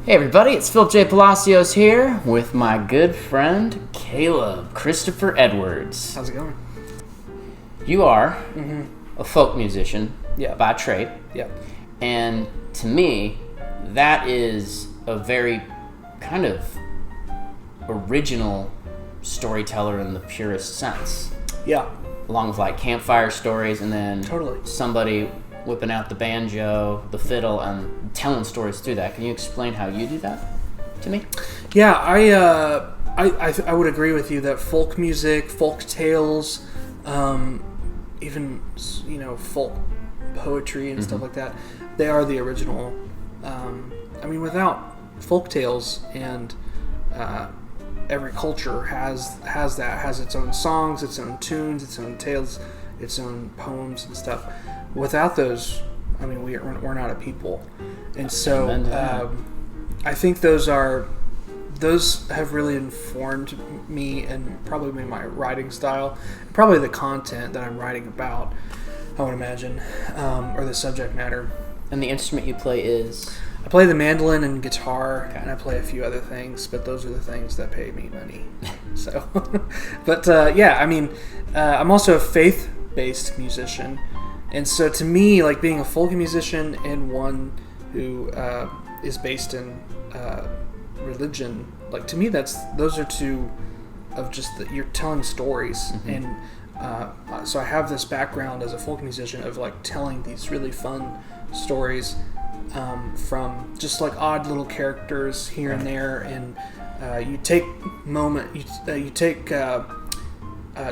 Hey everybody, it's Philip J. Palacios here with my good friend Caleb Christopher Edwards. How's it going? You are a folk musician Yeah. by trade, Yeah. and to me, that is a very kind of original storyteller in the purest sense. Yeah. Along with like campfire stories and then Totally. somebody whipping out the banjo, the fiddle, and telling stories through that. Can you explain how you do that to me? Yeah, I would agree with you that folk music, folk tales, even folk poetry and stuff like that, they are the original. Without folk tales and every culture has its own songs, its own tunes, its own tales, its own poems and stuff. Without those, we're not a people, and so I think those have really informed me and probably my writing style, probably the content that I'm writing about, I would imagine, or the subject matter. And the instrument you play is? I play the mandolin and guitar, Okay. and I play a few other things, but those are the things that pay me money. So, but I'm also a faith-based musician, and so to me, like being a folk musician and one who is based in religion, like to me, those are two of just you're telling stories, and so I have this background as a folk musician of like telling these really fun stories from just like odd little characters here and there, and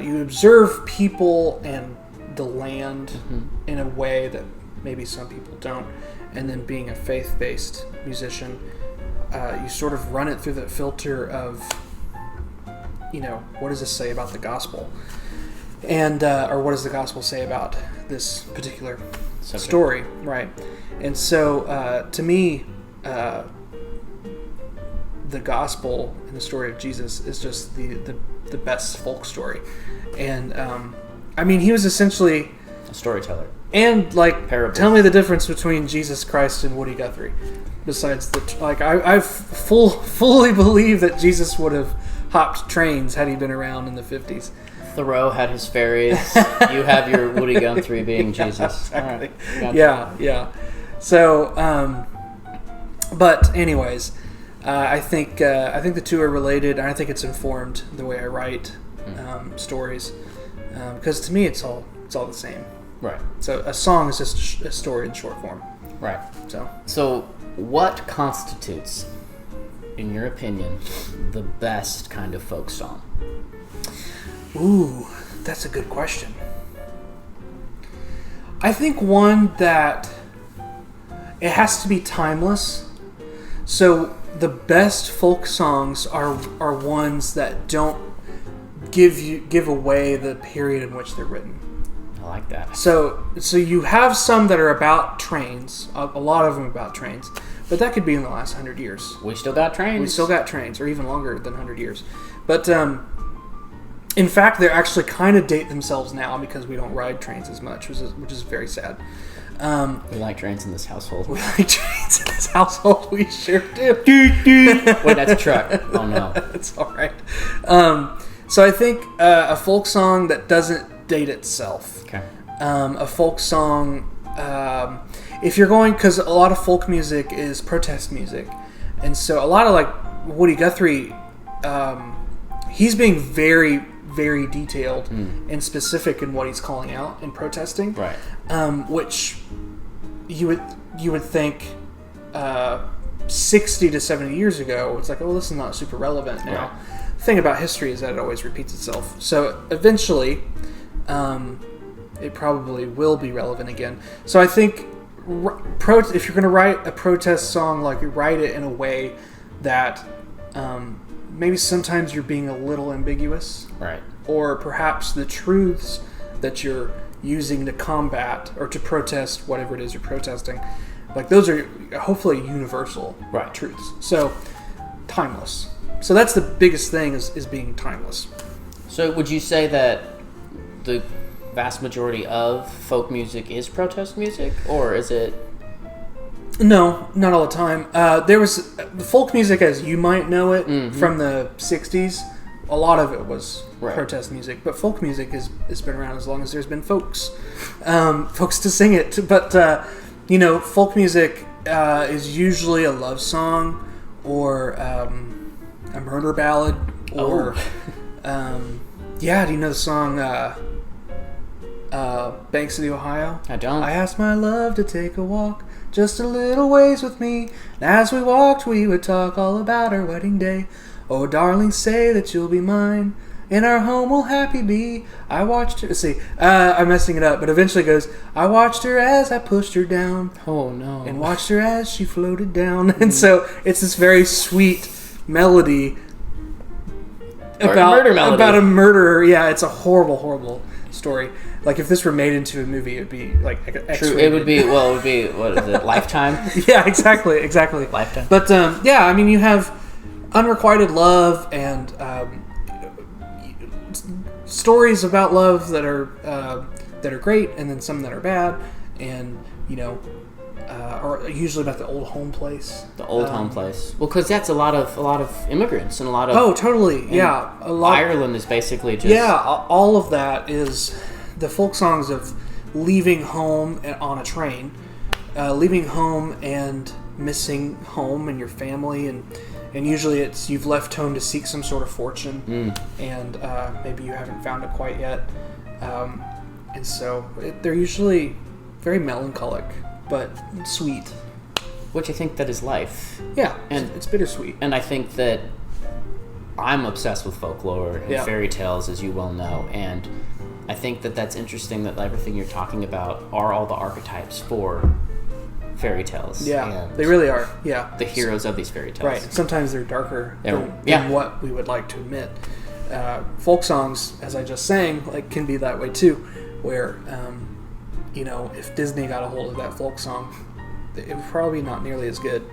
you observe people and the land in a way that maybe some people don't, and then being a faith-based musician, you sort of run it through the filter of, what does this say about the gospel, and or what does the gospel say about this particular story, right? And so to me, the gospel and the story of Jesus is just the best folk story, and he was essentially A storyteller. and like Parable. tell me the difference between Jesus Christ and Woody Guthrie. Besides I fully believe that Jesus would have hopped trains had he been around in the 50s. Thoreau had his fairies. You have your Woody Guthrie being Jesus. Exactly. All right. Gotcha. Yeah. So, but anyways, I think the two are related, and I think it's informed the way I write stories, because to me it's all the same. Right. So a song is just a story in short form. Right. So What constitutes, in your opinion, the best kind of folk song? ooh, that's a good question. I think one that it has to be timeless. So the best folk songs are ones that don't give away the period in which they're written. I like that. So you have some that are about trains, a lot of them about trains, but that could be in the last 100 years. We still got trains. We still got trains, or even longer than 100 years. But in fact, they actually kind of date themselves now because we don't ride trains as much, which is very sad. We like trains in this household. We like trains in this household. We sure do. Wait, that's a truck. Oh no. It's all right. So I think a folk song that doesn't date itself. Okay. A folk song, if you're going, because a lot of folk music is protest music, and so a lot of like Woody Guthrie, he's being very, very detailed and specific in what he's calling out and protesting, Right. which you would think 60 to 70 years ago, it's like, oh, this is not super relevant now. Right. The thing about history is that it always repeats itself. So eventually, it probably will be relevant again. So I think if you're going to write a protest song, like you write it in a way that maybe sometimes you're being a little ambiguous, Right. or perhaps the truths that you're using to combat or to protest whatever it is you're protesting, like those are hopefully universal Right. truths. So timeless. So that's the biggest thing is being timeless. So would you say that the vast majority of folk music is protest music, or is it No, not all the time. There was folk music, as you might know it, from the '60s. A lot of it was protest music, but folk music has been around as long as there's been folks to sing it. But folk music is usually a love song or a murder ballad, or do you know the song Banks of the Ohio? I don't. I asked my love to take a walk just a little ways with me, and as we walked we would talk all about our wedding day. Oh, darling, say that you'll be mine, in our home we'll happy be. I watched her. See, I'm messing it up, but eventually it goes, I watched her as I pushed her down. Oh, no. And watched her as she floated down. And so it's this very sweet melody about a murderer. Yeah, it's a horrible, horrible story. Like, if this were made into a movie, it'd be like X-rated. True. It would be, what is it, Lifetime? Yeah, exactly. Lifetime. But, I mean, you have unrequited love and stories about love that are great, and then some that are bad, and are usually about the old home place. The old home place. Well, because that's a lot of immigrants and a lot of. Oh, totally. Yeah, a lot. Ireland is basically just. Yeah, all of that is the folk songs of leaving home on a train, leaving home and missing home and your family, and usually it's you've left home to seek some sort of fortune, and maybe you haven't found it quite yet, and so they're usually very melancholic but sweet. Which I think that is life. Yeah, and it's bittersweet. And I think that I'm obsessed with folklore and fairy tales, as you well know, and I think that that's interesting that everything you're talking about are all the archetypes for fairy tales. Yeah, they really are. Yeah, the heroes of these fairy tales. Right. Sometimes they're darker than what we would like to admit. Folk songs, as I just sang, can be that way too, where if Disney got a hold of that folk song, it would probably not nearly as good.